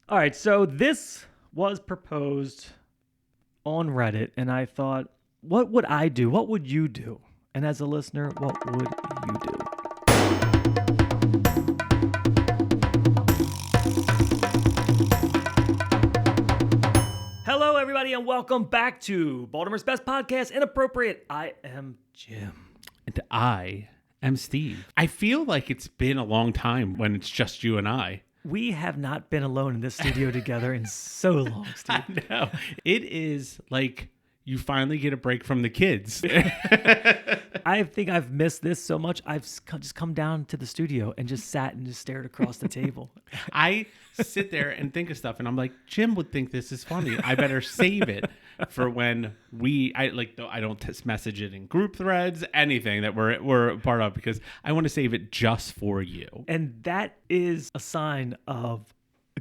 All right, so this was proposed on Reddit, and I thought, what would I do? What would you do? And as a listener, what would you do? Hello, everybody, and welcome back to Baltimore's best podcast, Inappropriate. I am Jim. And I am Steve. I feel like it's been a long time when it's just you and I. We have not been alone in this studio together in so long, Steve. I know. It is like you finally get a break from the kids. I think I've missed this so much. I've just come down to the studio and just sat and just stared across the table. I sit there and think of stuff, and I'm like, Jim would think this is funny. I better save it for when I don't test message it in group threads, anything that we're a part of, because I want to save it just for you. And that is a sign of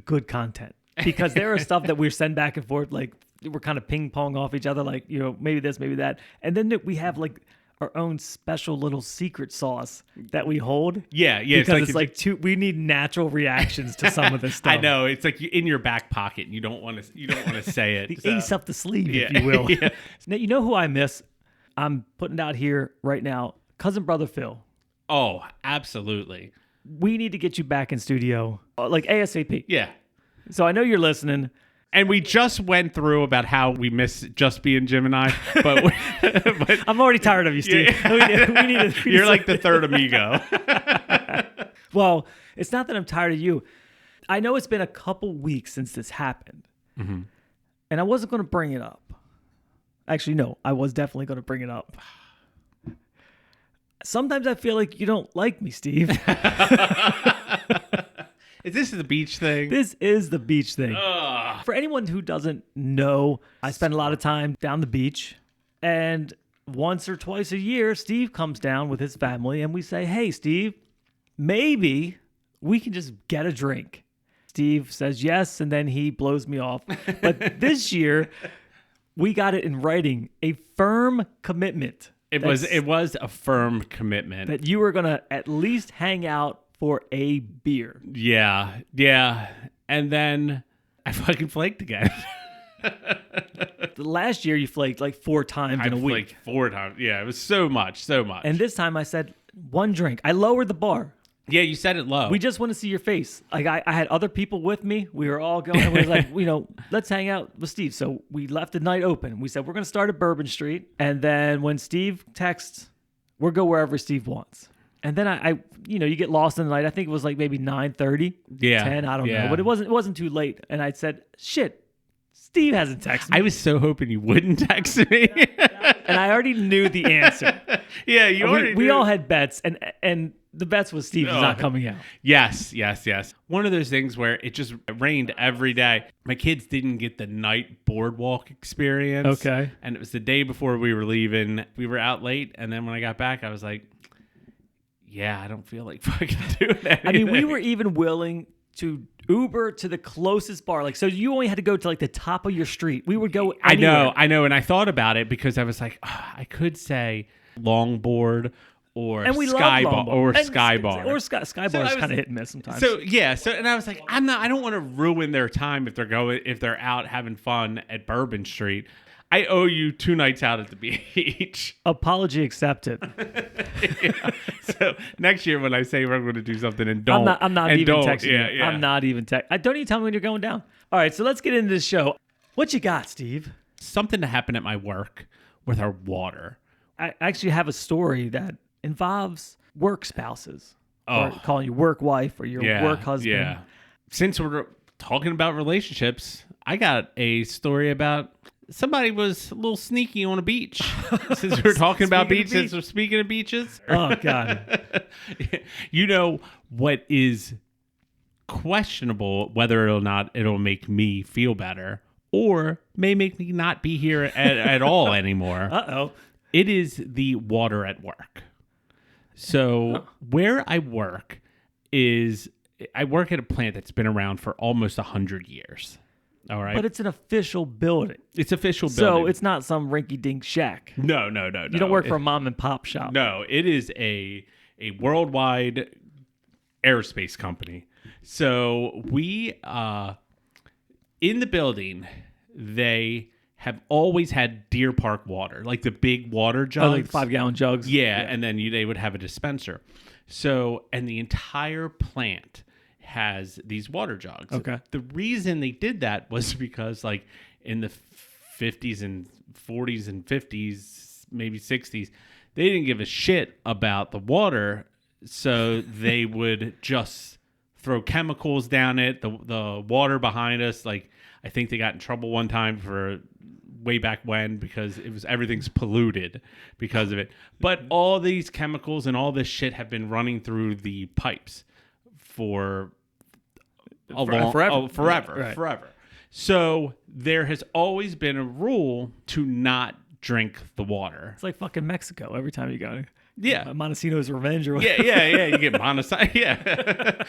good content, because there are stuff that we send back and forth, like we're kind of ping pong off each other, like, you know, maybe this, maybe that. And then we have like our own special little secret sauce that we hold. Yeah. Because we need natural reactions to some of this stuff. I know. It's like in your back pocket, and you don't want to say it. The ace up the sleeve, if you will. Yeah. Now, you know who I miss? I'm putting it out here right now. Cousin Brother Phil. Oh, absolutely. We need to get you back in studio, like ASAP. Yeah. So I know you're listening. And we just went through about how we miss just being Jim and I, but I'm already tired of you, Steve. Yeah. You're like the third amigo. Well, it's not that I'm tired of you. I know it's been a couple weeks since this happened, and I wasn't going to bring it up. Actually, no, I was definitely going to bring it up. Sometimes I feel like you don't like me, Steve. Is this the beach thing? This is the beach thing. Ugh. For anyone who doesn't know, I spend a lot of time down the beach, and once or twice a year, Steve comes down with his family, and we say, hey, Steve, maybe we can just get a drink. Steve says yes, and then he blows me off. But this year, we got it in writing, a firm commitment. It was a firm commitment. That you were going to at least hang out for a beer. Yeah. And then I fucking flaked again. Last year you flaked like 4 times in a week. I flaked 4 times. Yeah, it was so much. And this time I said, one drink. I lowered the bar. Yeah, you said it low. We just want to see your face. Like I had other people with me. We were all going. We was like, let's hang out with Steve. So we left the night open. We said we're going to start at Bourbon Street, and then when Steve texts, we'll go wherever Steve wants. And then I you get lost in the night. I think it was like maybe 9:30, 10. I don't know, but it wasn't too late. And I said, shit, Steve hasn't texted me. I was so hoping you wouldn't text me. And I already knew the answer. Yeah, you already. We all had bets, and the bets was Steve is not coming out. Yes. One of those things where it just rained every day. My kids didn't get the night boardwalk experience. Okay. And it was the day before we were leaving. We were out late, and then when I got back, I was like, yeah, I don't feel like fucking doing anything. I mean, we were even willing to Uber to the closest bar. Like, so you only had to go to like the top of your street. We would go anywhere. I know. And I thought about it because I was like, I could say longboard or Sky Bar. Or Sky Bar is kind of hit and miss sometimes. So and I was like, I don't want to ruin their time if they're out having fun at Bourbon Street. I owe you 2 nights out at the beach. Apology accepted. Yeah. So next year when I say we're going to do something and don't, I'm not even texting you. Yeah. I'm not even texting. Don't even tell me when you're going down. All right, so let's get into this show. What you got, Steve? Something to happen at my work with our water. I actually have a story that involves work spouses. Or calling you work wife or your work husband. Yeah. Since we're talking about relationships, I got a story about somebody was a little sneaky on a beach. Since we're talking about beaches, we're speaking of beaches. Oh, God. You know what is questionable, whether or not it'll make me feel better or may make me not be here at all anymore. Uh-oh. It is the water at work. So where I work I work at a plant that's been around for almost 100 years. All right. But it's an official building. It's official building. So it's not some rinky-dink shack. No. You don't work for a mom and pop shop. No, it is a worldwide aerospace company. So we in the building, they have always had Deer Park water, like the big water jugs. Like 5-gallon jugs. Yeah, and then they would have a dispenser. So, and the entire plant has these water jugs. Okay. The reason they did that was because, like, in the 50s and 40s and 50s, maybe 60s, they didn't give a shit about the water, so they would just throw chemicals down it. The water behind us, like, I think they got in trouble one time for way back when because everything's polluted because of it. But all these chemicals and all this shit have been running through the pipes for forever. So there has always been a rule to not drink the water. It's like fucking Mexico every time you go. Yeah. Montesino's Revenge or whatever. Yeah. You get monocyte. Yeah.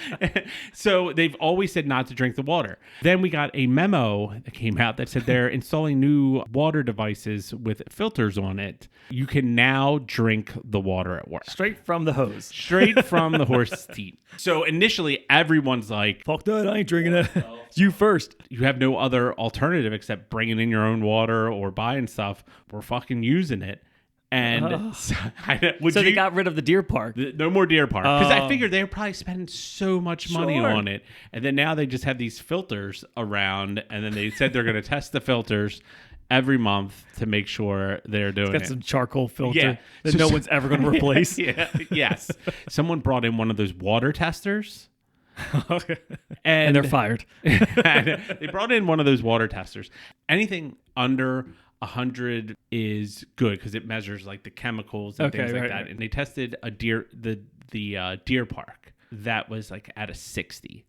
So they've always said not to drink the water. Then we got a memo that came out that said they're installing new water devices with filters on it. You can now drink the water at work. Straight from the hose. Straight from the horse's teat. So initially, everyone's like, fuck that, I ain't drinking that. You first. You have no other alternative except bringing in your own water or buying stuff. We're fucking using it. And so they got rid of the Deer Park. No more Deer Park. Because I figured they were probably spending so much money on it. And then now they just have these filters around. And then they said they're going to test the filters every month to make sure they're doing it. Got some charcoal filter that no one's ever going to replace. Yes. Someone brought in one of those water testers. And they're fired. They brought in one of those water testers. Anything under 100 is good because it measures like the chemicals and things like that. Right. And they tested the Deer Park that was like at a 60.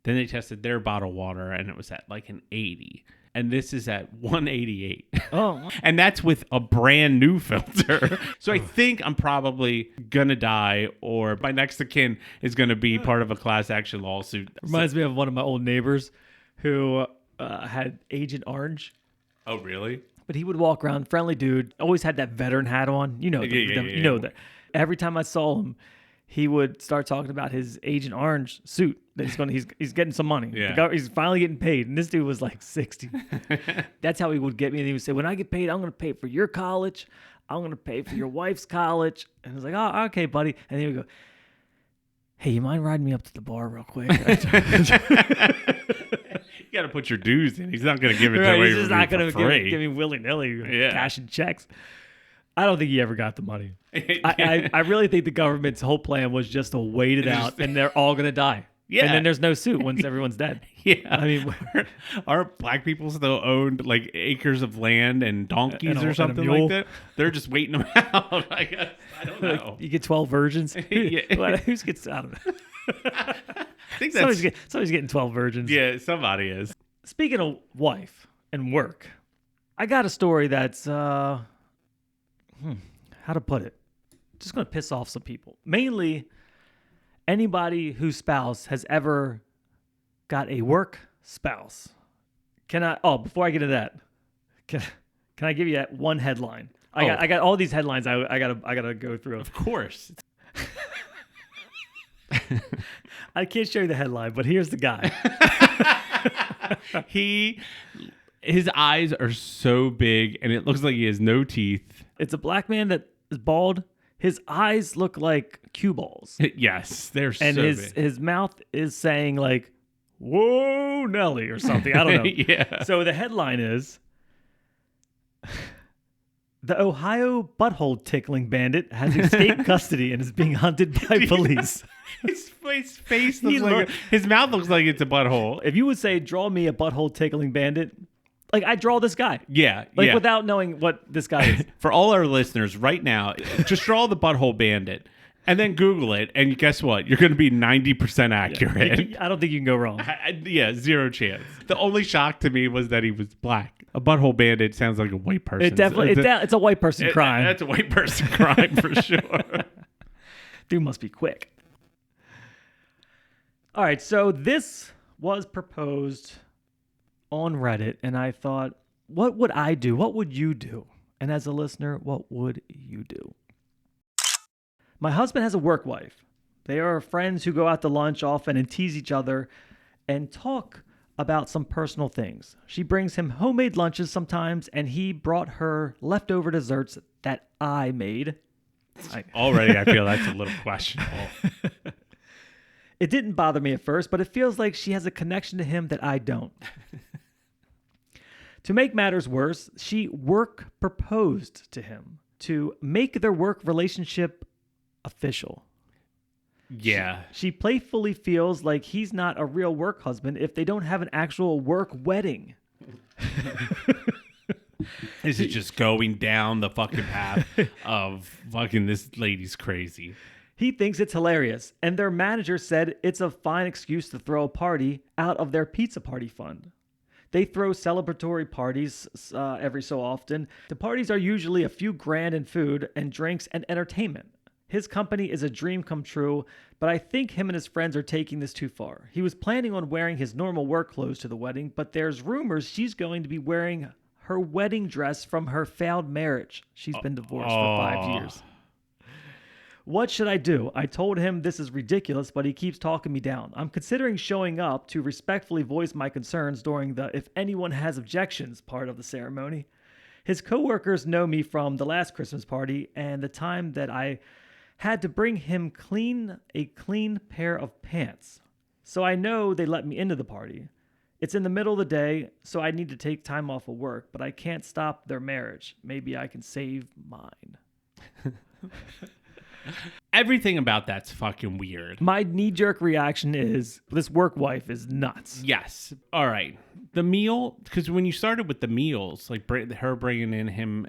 Then they tested their bottled water and it was at like an 80. And this is at 188. Oh. And that's with a brand new filter. So I think I'm probably gonna die, or my next of kin is gonna be part of a class action lawsuit. Reminds me of one of my old neighbors who had Agent Orange. Oh, really? But he would walk around, friendly dude, always had that veteran hat on. You know, you know that. Every time I saw him, he would start talking about his Agent Orange suit that he's getting some money. Yeah. He's finally getting paid, and this dude was like 60. That's how he would get me. And he would say, "When I get paid, I'm going to pay for your college. I'm going to pay for your wife's college." And I was like, "Oh, okay, buddy." And he would go, "Hey, you mind riding me up to the bar real quick?" You got to put your dues in. He's not going to give it to right, you. He's just not going to give me willy-nilly Yeah. cashing checks. I don't think he ever got the money. I really think the government's whole plan was just to wait it out, and they're all going to die. Yeah. And then there's no suit once everyone's dead. Yeah. I mean, aren't black people still owned like acres of land and donkeys or something mule? like that? They're just waiting them out. I guess. I don't know. You get 12 virgins. Yeah. Who gets out of it? I think that's somebody's getting 12 virgins. Yeah, somebody is. Speaking of wife and work, I got a story that's how to put it? Just going to piss off some people. Mainly anybody whose spouse has ever got a work spouse. Before I get into that, can I give you that one headline? I got all these headlines I gotta go through. Of course. I can't show you the headline, but here's the guy. His eyes are so big and it looks like he has no teeth. It's a black man that is bald. His eyes look like cue balls. Yes, they're and so his big. his mouth is saying like, "Whoa, Nelly," or something. I don't know. Yeah. So the headline is, "The Ohio butthole tickling bandit has escaped custody and is being hunted by police." His face looks like his mouth looks like it's a butthole. If you would say, "Draw me a butthole tickling bandit," like I draw this guy. Yeah. Without knowing what this guy is. For all our listeners right now, just draw the butthole bandit and then Google it. And guess what? You're going to be 90% accurate. I don't think you can go wrong. Yeah, zero chance. The only shock to me was that he was black. A butthole bandit sounds like a white person. It's a white person crime. That's a white person crime for sure. Dude must be quick. All right, so this was proposed on Reddit, and I thought, what would I do? What would you do? And as a listener, what would you do? My husband has a work wife. They are friends who go out to lunch often and tease each other and talk about some personal things. She brings him homemade lunches sometimes, and he brought her leftover desserts that I made. Already, I feel that's a little questionable. It didn't bother me at first, but it feels like she has a connection to him that I don't. To make matters worse, she work proposed to him to make their work relationship official. Yeah. She playfully feels like he's not a real work husband if they don't have an actual work wedding. This is just going down the fucking path of fucking this lady's crazy. He thinks it's hilarious, and their manager said it's a fine excuse to throw a party out of their pizza party fund. They throw celebratory parties every so often. The parties are usually a few grand in food and drinks and entertainment. His company is a dream come true, but I think him and his friends are taking this too far. He was planning on wearing his normal work clothes to the wedding, but there's rumors she's going to be wearing her wedding dress from her failed marriage. She's been divorced for 5 years. What should I do? I told him this is ridiculous, but he keeps talking me down. I'm considering showing up to respectfully voice my concerns during the if anyone has objections part of the ceremony. His coworkers know me from the last Christmas party and the time that I had to bring him a clean pair of pants. So I know they let me into the party. It's in the middle of the day, so I need to take time off of work, but I can't stop their marriage. Maybe I can save mine. Everything about that's fucking weird. My knee-jerk reaction is this work wife is nuts. Yes. All right. The meal, because when you started with the meals, like her bringing in him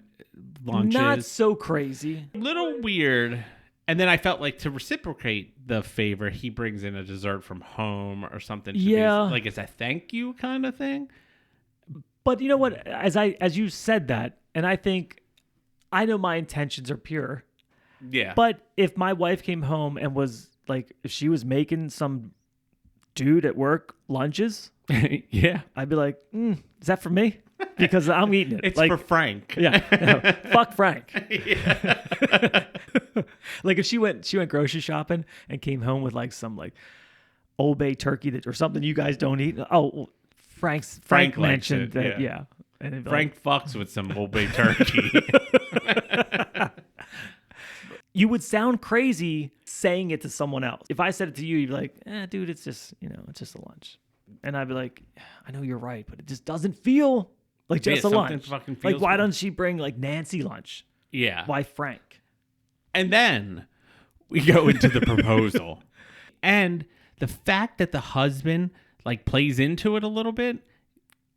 lunches. Not so crazy. Little weird. And then I felt like to reciprocate the favor, he brings in a dessert from home or something. Yeah. Like it's a thank you kind of thing. But you know what? As you said that, and I think I know my intentions are pure. Yeah. But if my wife came home and was like, if she was making some dude at work lunches, yeah, I'd be like, is that for me? Because I'm eating it. It's like, for Frank. Yeah. No, fuck Frank. Yeah. Like if she went grocery shopping and came home with like some like Old Bay turkey or something you guys don't eat. Oh, well, Frank mentioned that. Yeah. And Frank fucks with some Old Bay turkey. You would sound crazy saying it to someone else. If I said it to you, you'd be like, dude, it's just, it's just a lunch. And I'd be like, I know you're right, but it just doesn't feel like just a lunch. Like, why doesn't she bring like Nancy lunch? Yeah. Why Frank? And then we go into the proposal. And the fact that the husband like plays into it a little bit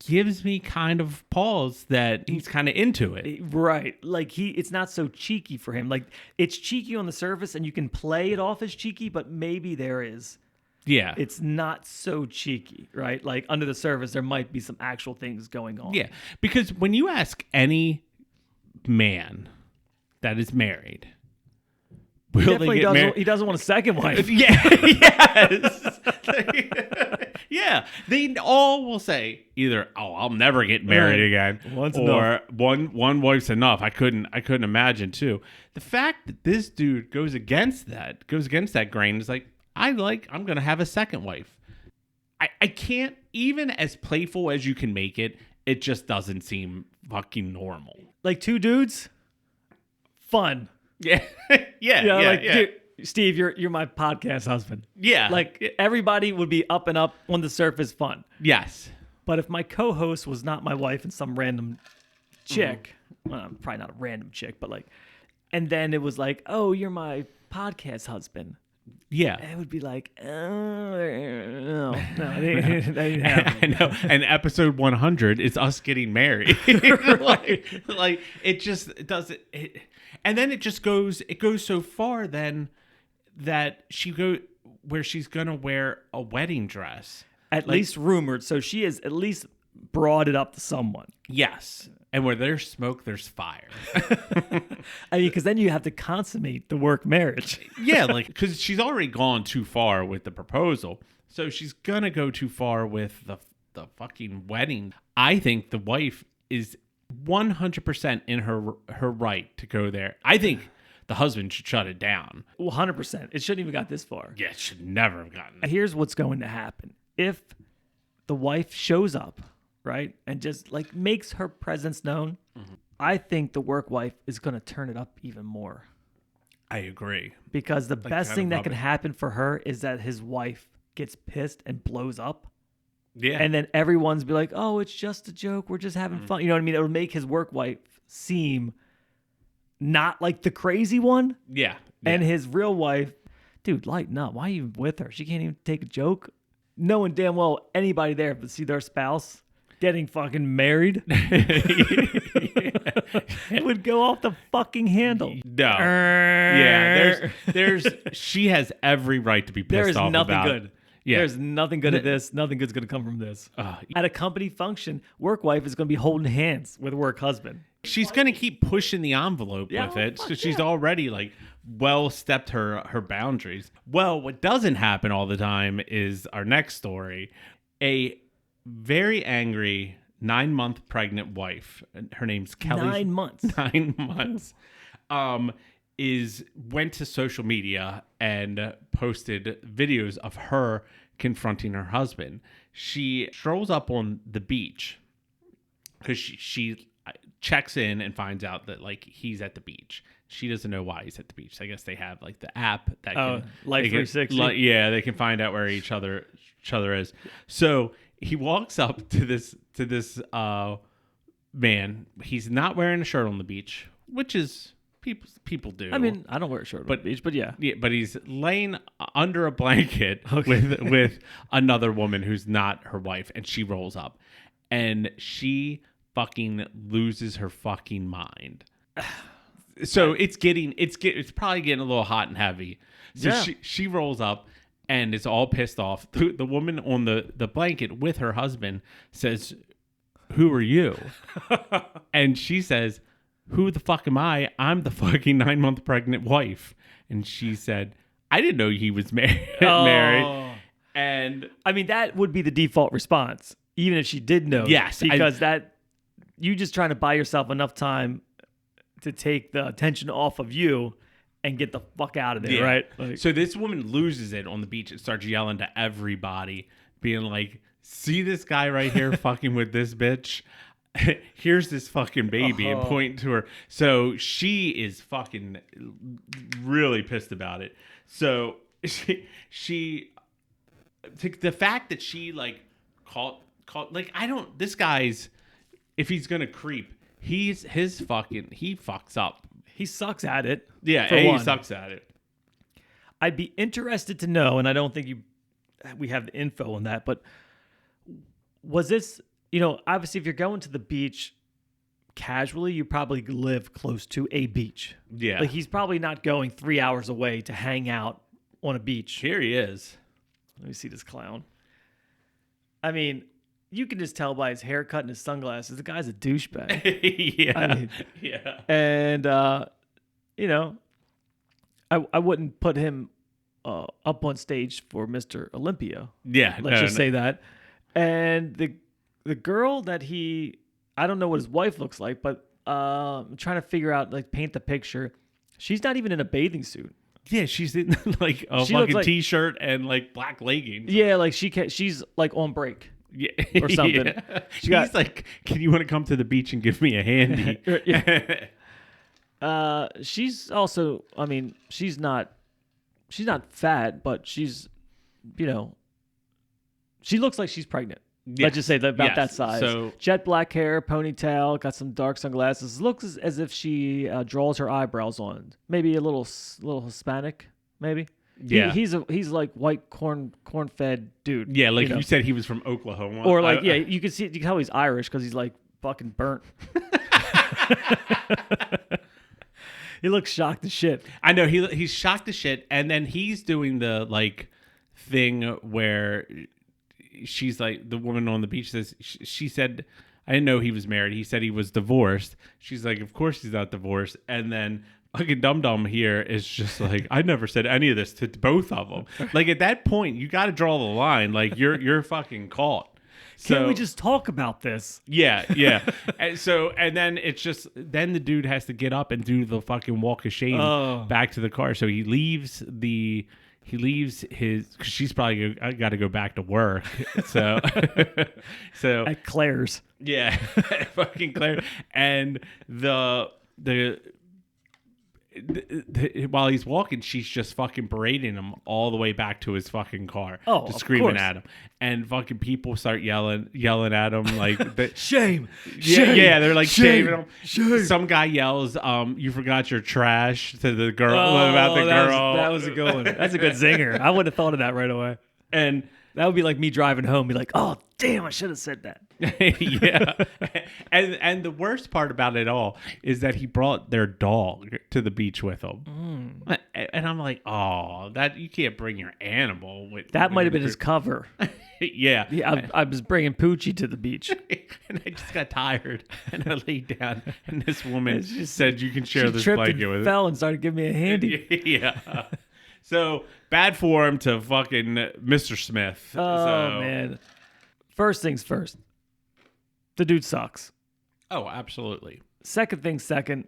gives me kind of pause that he's kind of into it. Right. Like it's not so cheeky for him. Like it's cheeky on the surface and you can play it off as cheeky, but maybe there is. Yeah. It's not so cheeky, right? Like under the surface, there might be some actual things going on. Yeah. Because when you ask any man that is married, will they get married? He doesn't want a second wife. Yeah. Yes. Yeah, they all will say either, "Oh, I'll never get married again," or "One wife's enough." I couldn't imagine two. The fact that this dude goes against that grain is like, I'm gonna have a second wife. I can't, even as playful as you can make it. It just doesn't seem fucking normal. Like two dudes, fun. Yeah, yeah. Dude, Steve, you're my podcast husband. Yeah. Like everybody would be up and up on the surface fun. Yes. But if my co-host was not my wife and some random chick, well, probably not a random chick, but like, and then it was like, oh, you're my podcast husband. Yeah. It would be like, no, that didn't happen. I know. And episode 100 is us getting married. like it just doesn't. And then it goes so far then that she's gonna wear a wedding dress. At least rumored. So she has at least brought it up to someone. Yes. And where there's smoke, there's fire. I mean, because then you have to consummate the work marriage. Yeah, like, because she's already gone too far with the proposal. So she's going to go too far with the fucking wedding. I think the wife is 100% in her right to go there. I think the husband should shut it down. 100%. It shouldn't even got this far. Yeah, it should never have gotten there. Here's what's going to happen. If the wife shows up, right? And just like makes her presence known. Mm-hmm. I think the work wife is going to turn it up even more. I agree. Because the best thing that can happen for her is that his wife gets pissed and blows up. Yeah. And then everyone's be like, oh, it's just a joke. We're just having fun. You know what I mean? It would make his work wife seem not like the crazy one. Yeah. And his real wife, dude, lighten up. Why are you with her? She can't even take a joke. Knowing damn well anybody there would see their spouse getting fucking married. It would go off the fucking handle. No. Yeah, there's she has every right to be pissed off about. There's nothing good. Yeah. There's nothing good at this. Nothing good's going to come from this. At a company function, work wife is going to be holding hands with work husband. She's going to keep pushing the envelope with it because she's already like well stepped her boundaries. Well, what doesn't happen all the time is our next story. A very angry 9-month pregnant wife. Her name's Kelly. 9 months. 9 months. Went to social media and posted videos of her confronting her husband. She strolls up on the beach because she checks in and finds out that like he's at the beach. She doesn't know why he's at the beach. I guess they have like the app that Life 360. They can find out where each other is. So he walks up to this man. He's not wearing a shirt on the beach, which is people do. I mean, I don't wear a shirt on the beach, but yeah. Yeah, but he's laying under a blanket with another woman who's not her wife, and she rolls up, and she fucking loses her fucking mind. So it's probably getting a little hot and heavy. So she rolls up and is all pissed off. The woman on the blanket with her husband says, "Who are you?" And she says, "Who the fuck am I? I'm the fucking 9-month pregnant wife." And she said, "I didn't know he was married." And I mean, that would be the default response, even if she did know. Yes, because you just trying to buy yourself enough time to take the attention off of you and get the fuck out of there, right? Like, so this woman loses it on the beach and starts yelling to everybody, being like, "See this guy right here fucking with this bitch? Here's this fucking baby," and pointing to her. So she is fucking really pissed about it. So she the fact that she like called like, this guy's, if he's gonna creep, he fucks up. he sucks at it. Yeah, for one. He sucks at it. I'd be interested to know, and I don't think we have the info on that, but was this, obviously if you're going to the beach casually, you probably live close to a beach. Yeah. Like he's probably not going 3 hours away to hang out on a beach. Here he is. Let me see this clown. I mean, you can just tell by his haircut and his sunglasses, the guy's a douchebag. Yeah. I mean, yeah. And, I wouldn't put him up on stage for Mr. Olympia. Yeah. Let's just say that. And the girl that I don't know what his wife looks like, but I'm trying to figure out, like, paint the picture. She's not even in a bathing suit. Yeah, she's in like a fucking t-shirt and like black leggings. Yeah, like she's like on break. Yeah. Or something. Yeah. He's like, "Can you want to come to the beach and give me a handy?" She's also, I mean, she's not fat, but she's, she looks like she's pregnant. Yes. Let's just say that about that size. So, jet black hair, ponytail, got some dark sunglasses. Looks as if she draws her eyebrows on. Maybe a little Hispanic, maybe. Yeah, he's like white corn-fed dude. Yeah, like you said, he was from Oklahoma. Or like, you can tell he's Irish because he's like fucking burnt. He looks shocked as shit. I know he's shocked as shit, and then he's doing the like thing where she's like, the woman on the beach says, she said, "I didn't know he was married. He said he was divorced." She's like, "Of course he's not divorced." And then fucking Dum Dum here is just like, "I never said any of this to both of them." Like at that point, you got to draw the line. Like you're fucking caught. So, can't we just talk about this? Yeah. and then it's just, then the dude has to get up and do the fucking walk of shame back to the car. So he leaves the he leaves his, because she's probably got to go back to work. So, At Claire's. yeah, fucking Claire. And while he's walking, she's just fucking berating him all the way back to his fucking car. Oh, just of screaming course. at him. And fucking people start yelling at him like Shame. yeah, they're like shaming him. Shame. Some guy yells, "You forgot your trash" to the girl about the that girl. that was a good one. That's a good zinger. I would have thought of that right away. And That would be like me driving home, be like, "Oh, damn, I should have said that." yeah, and the worst part about it all is that he brought their dog to the beach with him, and I'm like, oh, that you can't bring your animal with. That might have been his cover. Yeah, Yeah, I was bringing Poochie to the beach. and I just got tired and I laid down, and this woman said, "You can share this Tripped blanket and with." fell and started giving me a handy. Yeah. So bad for him to fucking Mr. Smith. Oh man! First things first. The dude sucks. Oh, absolutely. Second thing second.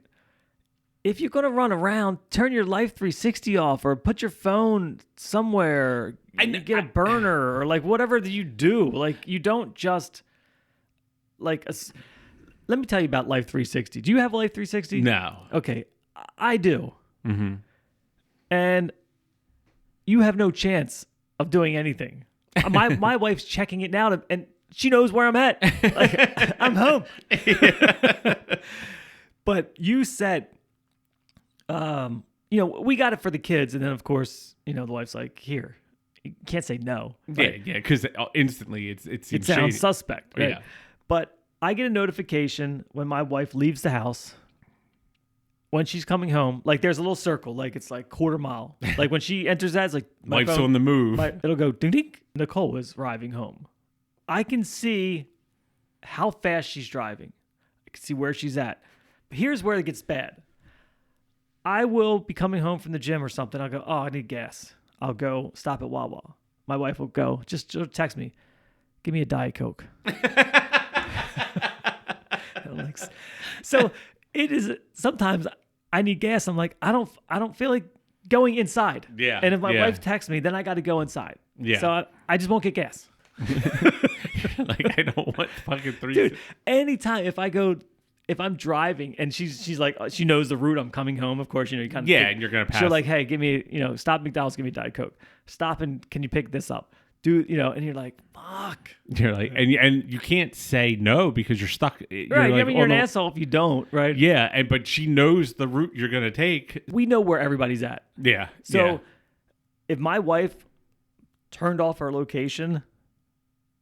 If you're gonna run around, turn your Life 360 off, or put your phone somewhere. Get a burner, or like whatever that you do. Like you don't just like. Let me tell you about Life 360. Do you have Life 360? No. Okay, I do. Mm-hmm. And you have no chance of doing anything. My wife's checking it now, and she knows where I'm at. Like, I'm home. But you said, we got it for the kids, and then of course, the wife's like, here, you can't say no. Right? Yeah, because instantly it It seems sounds shady. suspect. Right? Yeah. But I get a notification when my wife leaves the house. When she's coming home, like there's a little circle, like it's like quarter mile. Like when she enters that, it's like my Wife's phone, on the move. it'll go ding ding. Nicole is arriving home. I can see how fast she's driving. I can see where she's at. But here's where it gets bad. I will be coming home from the gym or something. I'll go, oh, I need gas. I'll go stop at Wawa. My wife will go, just text me, give me a Diet Coke. So it is sometimes I need gas. I'm like, I don't feel like going inside. Yeah. And if my wife texts me, then I got to go inside. Yeah. So I just won't get gas. Like I don't want fucking three. Dude, anytime if I'm driving and she's like, she knows the route I'm coming home. Of course, you kind of and you're gonna pass. She'll like, hey, give me, stop at McDonald's, give me a Diet Coke. Stop and can you pick this up? And you're like, fuck. You're like, and you can't say no because you're stuck. You're Right. like, You're an asshole if you don't, right? Yeah, but she knows the route you're gonna take. We know where everybody's at. Yeah. So if my wife turned off her location,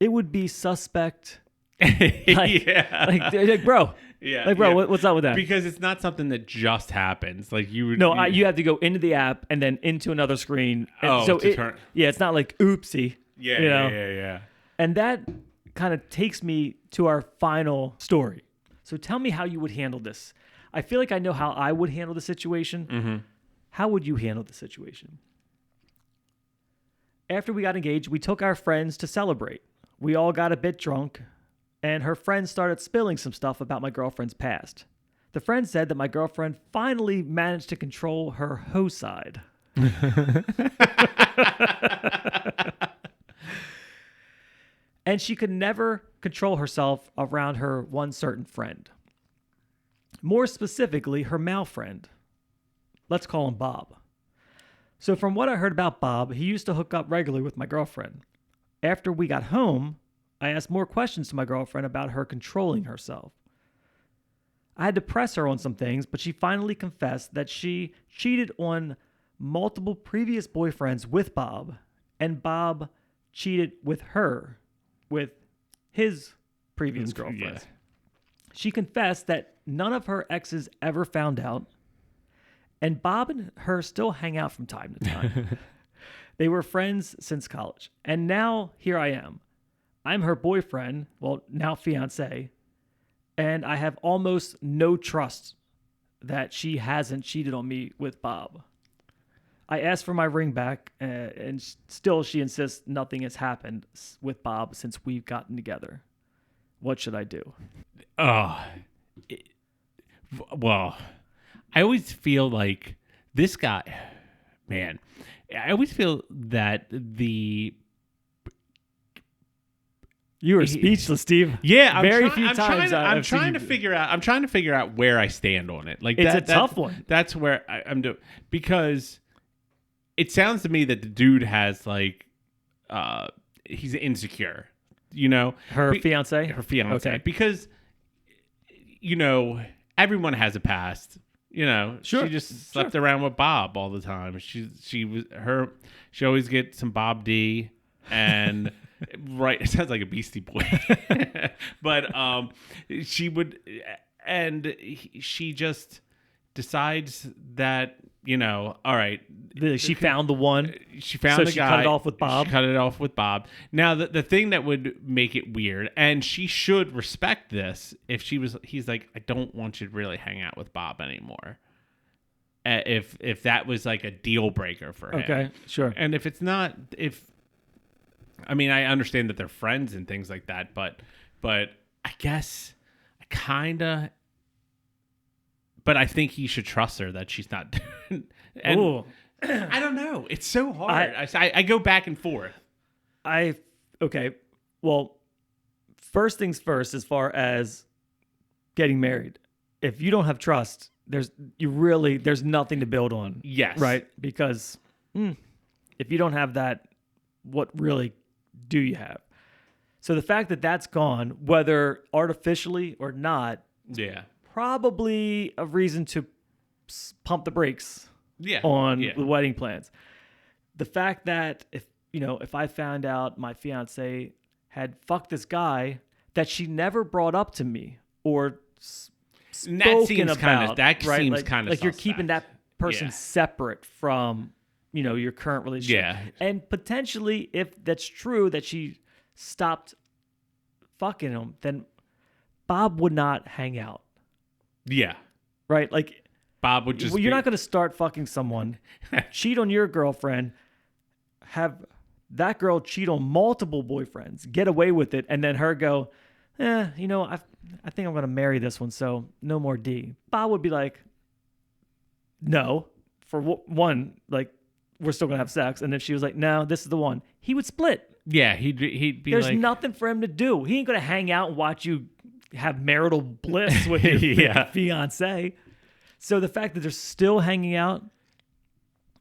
it would be suspect. Like, bro. Yeah. Like, bro, what's up with that? Because it's not something that just happens. Like you would. No, you have to go into the app and then into another screen. And turn. Yeah, it's not like oopsie. Yeah, yeah. And that kind of takes me to our final story. So tell me how you would handle this. I feel like I know how I would handle the situation. Mm-hmm. How would you handle the situation? After we got engaged, we took our friends to celebrate. We all got a bit drunk, and her friends started spilling some stuff about my girlfriend's past. The friend said that my girlfriend finally managed to control her hoe side. And she could never control herself around her one certain friend. More specifically, her male friend. Let's call him Bob. So from what I heard about Bob, he used to hook up regularly with my girlfriend. After we got home, I asked more questions to my girlfriend about her controlling herself. I had to press her on some things, but she finally confessed that she cheated on multiple previous boyfriends with Bob, and Bob cheated with her, with his previous girlfriends. Yeah. She confessed that none of her exes ever found out, and Bob and her still hang out from time to time. They were friends since college, and now here I am. I'm her boyfriend, well, now fiance, and I have almost no trust that she hasn't cheated on me with Bob. I asked for my ring back, and still she insists nothing has happened with Bob since we've gotten together. What should I do? Well, I always feel like this guy, man, I always feel that You were speechless, Steve. Yeah, I'm trying to figure out where I stand on it. Like it's a tough one. That's where I'm doing, because it sounds to me that the dude has like he's insecure. You know, her fiance, okay. Because everyone has a past. She just slept around with Bob all the time. She always get some Bob D and right. It sounds like a Beastie Boy, but she would, and she just decides that all right. She found the one. She found the she guy. cut it off with Bob. She cut it off with Bob. Now the thing that would make it weird, and she should respect this, he's like, I don't want you to really hang out with Bob anymore. If that was like a deal breaker for him. Okay, sure. And if it's not, I understand that they're friends and things like that, but I guess I kind of. But I think he should trust her that she's not doing. And I don't know. It's so hard. I go back and forth. Okay. Well, first things first, as far as getting married, if you don't have trust, there's nothing to build on. Yes. Right? Because if you don't have that, what really do you have? So the fact that that's gone, whether artificially or not, yeah, probably a reason to pump the brakes on the wedding plans. The fact that if I found out my fiance had fucked this guy that she never brought up to me or spoken about, seems kind of like you're keeping that person separate from your current relationship. Yeah. And potentially, if that's true that she stopped fucking him, then Bob would not hang out. Yeah. Right? Like, Bob would just. Well, you're not going to start fucking someone, cheat on your girlfriend, have that girl cheat on multiple boyfriends, get away with it, and then her go, I think I'm going to marry this one, so no more D. Bob would be like, no. For one, like, we're still going to have sex. And if she was like, no, this is the one, he would split. Yeah, he'd be There's nothing for him to do. He ain't going to hang out and watch you have marital bliss with your fiance. So the fact that they're still hanging out,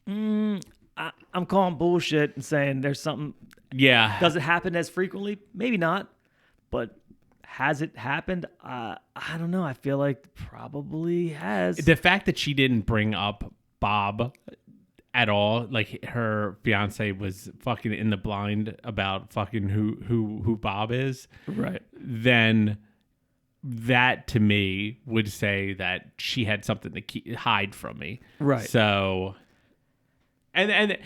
I'm calling bullshit and saying there's something. Yeah. Does it happen as frequently? Maybe not. But has it happened? I don't know. I feel like probably has. The fact that she didn't bring up Bob at all, like her fiance was fucking in the blind about fucking who Bob is. Right. Then that to me would say that she had something to hide from me. Right. So, and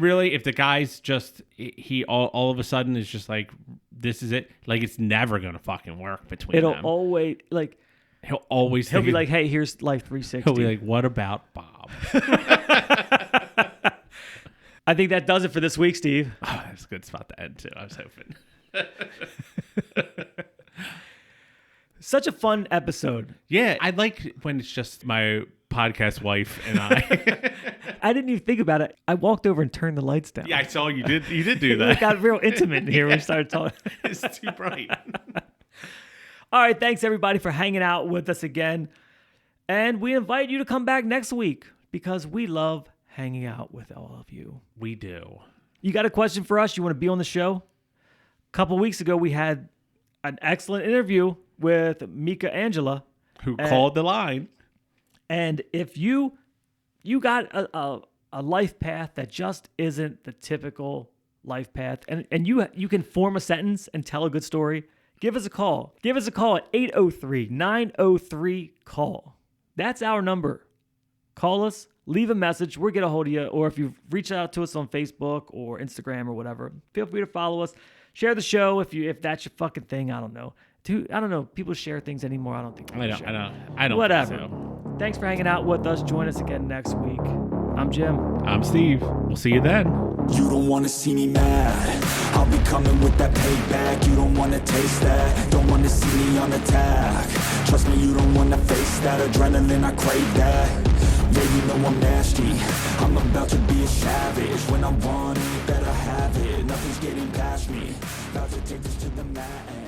really, if the guy's just he all of a sudden is just like, this is it, like it's never gonna fucking work between them. Always like he'll be like, hey, here's Life 360. He'll be like, what about Bob? I think that does it for this week, Steve. Oh, that's a good spot to end too. I was hoping. Such a fun episode. Yeah, I like when it's just my podcast wife and I. I didn't even think about it. I walked over and turned the lights down. Yeah, I saw you did. You did do that. It got real intimate in here when we started talking. It's too bright. All right, thanks everybody for hanging out with us again. And we invite you to come back next week because we love hanging out with all of you. We do. You got a question for us? You want to be on the show? A couple weeks ago, we had an excellent interview with Mika Angela. Who called the line. And if you got a life path that just isn't the typical life path, and you can form a sentence and tell a good story, give us a call. Give us a call at 803-903-CALL. That's our number. Call us, leave a message, we'll get a hold of you. Or if you reach out to us on Facebook or Instagram or whatever, feel free to follow us. Share the show if that's your fucking thing. I don't know. I don't know. People share things anymore. I don't think people share. I don't. Whatever. Think so. Thanks for hanging out with us. Join us again next week. I'm Jim. I'm Steve. We'll see you then. You don't wanna see me mad. I'll be coming with that payback. You don't wanna taste that. Don't wanna see me on attack. Trust me, you don't wanna face that adrenaline, I crave that. Yeah, you know I'm nasty, I'm about to be a savage. When I want it, better have it, nothing's getting past me. About to take this to the max.